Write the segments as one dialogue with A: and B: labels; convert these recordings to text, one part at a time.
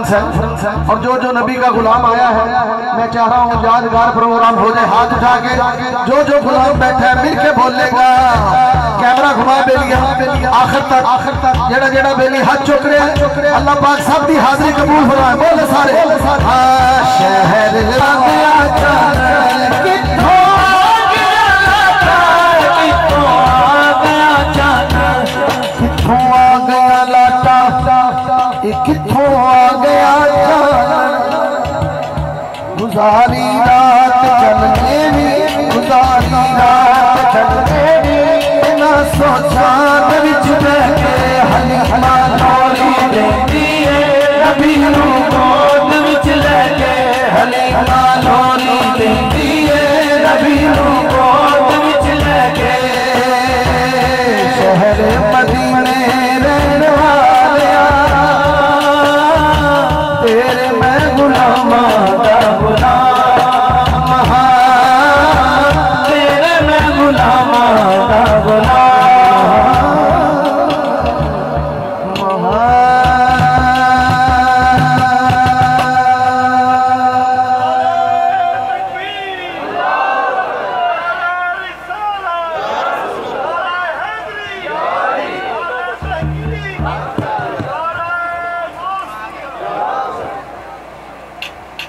A: है और जो जो नबी का गुलाम आया है मैं चाह रहा हूँ यादगार प्रोग्राम हो जाए। हाथ उठा के जो गुलाम बैठा है मिलके बोलेगा। कैमरा घुमा बेलिया आखिर तक जेड़ा जेड़ा बेली हाथ चुक रहे हैं अल्लाह पाक सब की हाजिरी कबूल फरमाए। बोले सारे शहर किथों आ गया गुजारी रात चलने भी गुजारी रात चलने भी ना सोचा विच बैठे हलीमा लोरी देती है नबी नूं गोद विच लेके हलीमा लोरी देती है नबी नूं गोद विच लेके। शहर मदीने रहने वाले तेरे मैं गुलामा दा गुलाम तेरे मैं गुलामा दा गुलाम।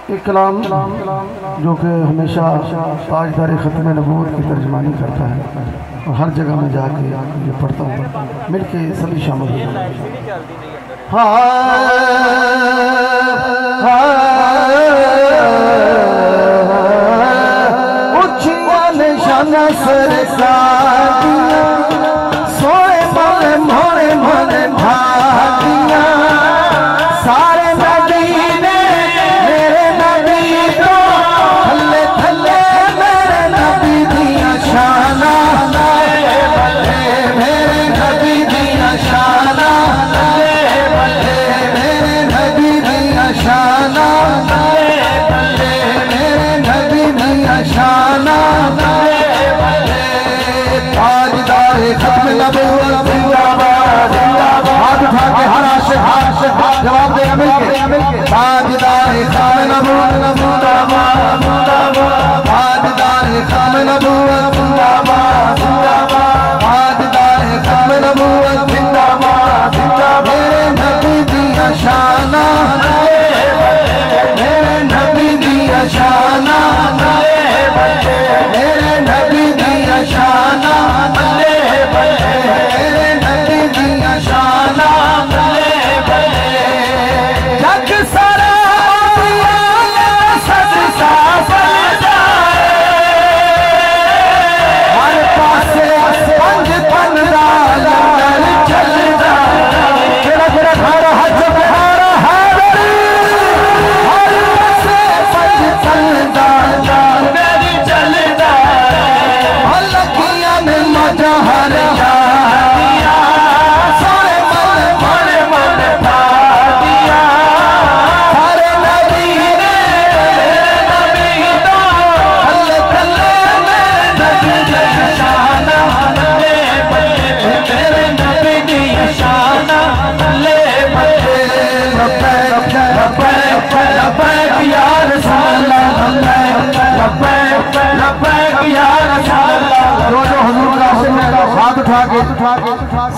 A: एक कलाम जो कि हमेशा ताजदार ख़त्म नबूवत की तर्जमानी करता है और हर जगह में जाके ये पढ़ता हूँ मिलके सभी शामिल हो जाए। ऊंचियां निशाना सरसादियां सोए मोरे मोरे मोरे भागियां सारे जवाब देगा मिलके ताजदार खाम नबूवत जिंदाबाद जिंदाबाद ताजदार खाम नबूवत जिंदाबाद जिंदाबाद ताजदार खाम नबूवत जिंदाबाद जिंदाबाद। मेरे नबी दी शाना मेरे नबी दी शाना मेरे नबी दी शाना मेरे नबी दी शाना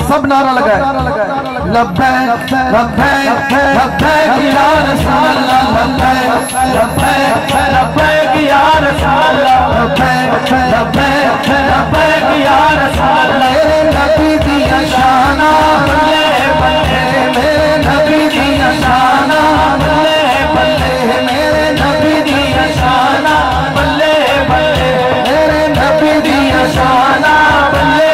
A: सब नारा लगाए लब्बैक लब्बैक लब्बैक या रसूल अल्लाह लब्बैक लब्बैक लब्बैक या रसूल अल्लाह लब्बैक लब्बैक लब्बैक या रसूल अल्लाह। मेरे नबी दी शाना बल्ले बल्ले मेरे नबी दी शाना बल्ले बल्ले मेरे नबी दी शाना बल्ले बल्ले मेरे नबी दी शाना बल्ले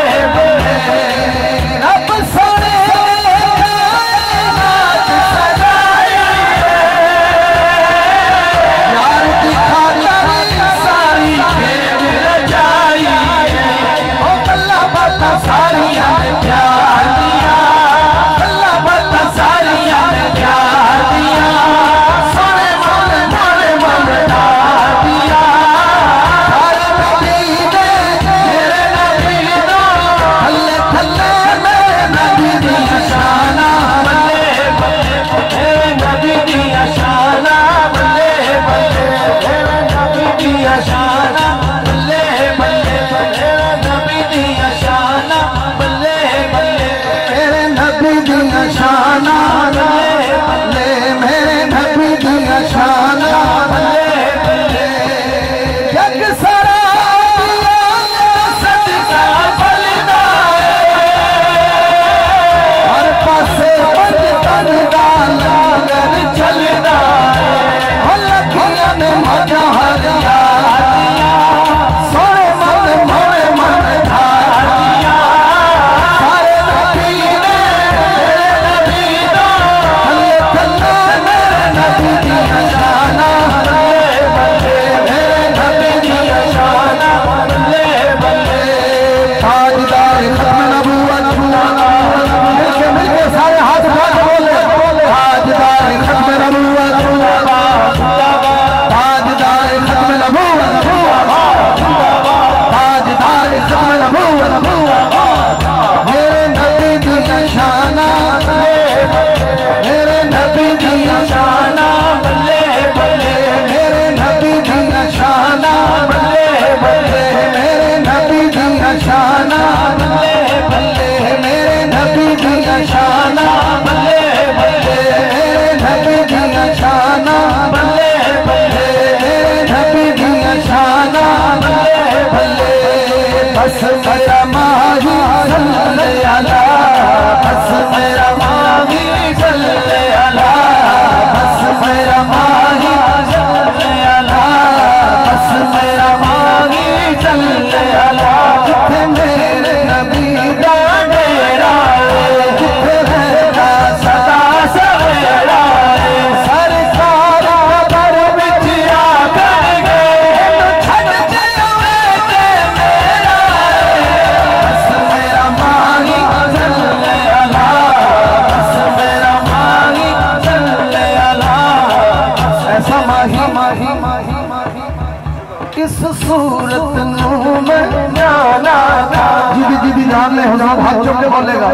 A: इस सूरत नूं मैं जाना था। जी भी जान ले हुजूर हाथ जोड़ के बोलेगा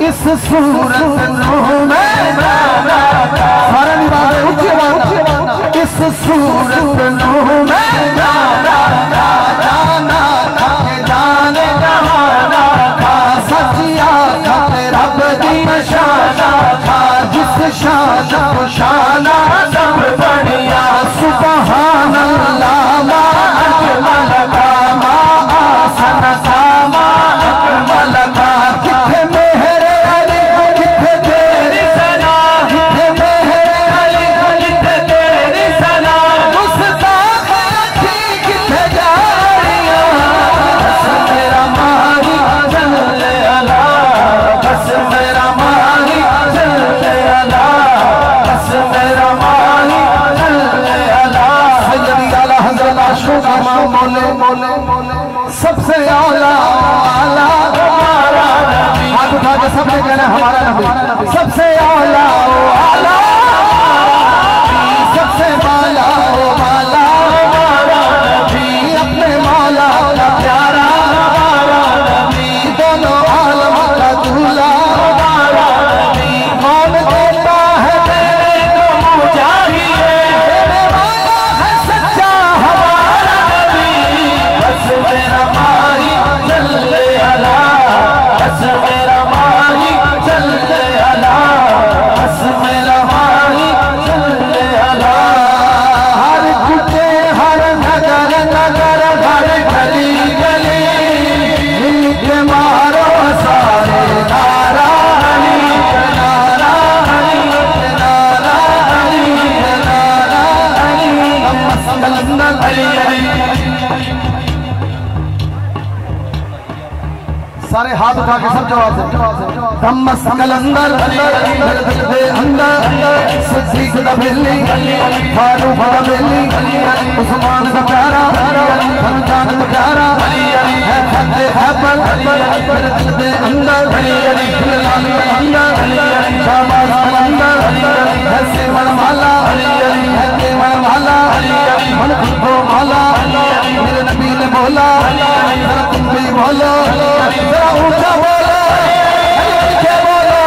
A: इस सूरत नूं मैं जाना था। सारे निवाले ऊंची आवाज इस सूरत नूं मैं जाना था। जाना था के जाने जहाना था। सचिया था रब दी निशाना था। जिस शान को शाना सब बढ़िया। सुभान अल्लाह सबसे आला आला हमारा नबी। हाथ उठा के सबने कहना हमारा नबी सबसे आला आला। सबसे माला माला हमारा नबी। अपने माला का प्यारा हमारा नबी। दोनों आलम का दूल्हा हमारा नबी। कौन देता है देने को चाहिए। देने वाला है सच्चा हमारा नबी। बस मेरा माही चले अला। बस मेरा माही चले अला। बस मेरा माही चले अला। हर कुटे हर नगर नगर हर गली गली के मारो सारे नारा अली नारा अली नारा अली नारा अली। अली अली सारे हाथ उठा के सब जवाब दे। धम्मस कलंदर अंदर सिद्दीक दा बेली फारूक दा बेली उस्मान दा प्यारा रमजान दा प्यारा है फते हैबर दे अंदर बिलाल अंदर शाबाश कलंदर है सेवन माला है केवल माला मन को माला। मेरे नबी ने बोला जरा तुम भी बोलो जरा ऊंचा बोलो क्या बोलो।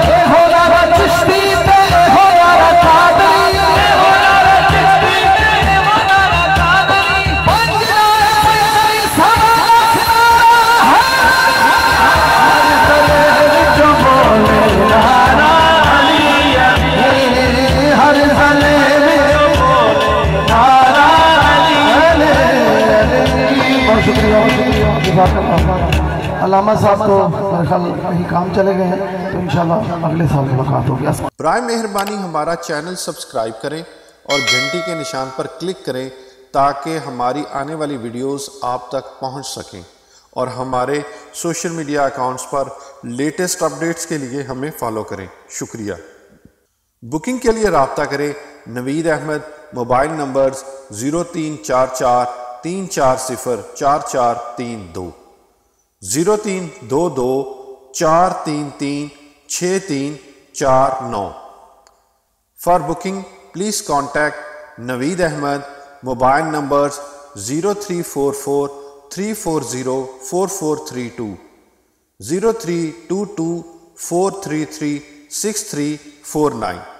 A: ये हो रहा चिश्ती पे हो रहा कादरी। ये हो रहा चिश्ती पे हो रहा कादरी। पंजना है सारा जो बोले नारा अली हर गले में नारा अली। बहुत शुक्रिया अल्लामा साहब तो मेरे ख्याल कहीं काम चले गए हैं तो इंशाल्लाह अगले साल मुलाकात होगी।
B: बराए मेहरबानी हमारा चैनल सब्सक्राइब करें और घंटी के निशान पर क्लिक करें ताकि हमारी आने वाली वीडियोस आप तक पहुंच सकें और हमारे सोशल मीडिया अकाउंट्स पर लेटेस्ट अपडेट्स के लिए हमें फॉलो करें। शुक्रिया। बुकिंग के लिए रब्ता करें Naveed Ahmed. Mobile numbers 0344 340 4432 0322 433 6349। For booking, please contact Naveed Ahmed. Mobile numbers 0344 340 4432 0322 433 6349।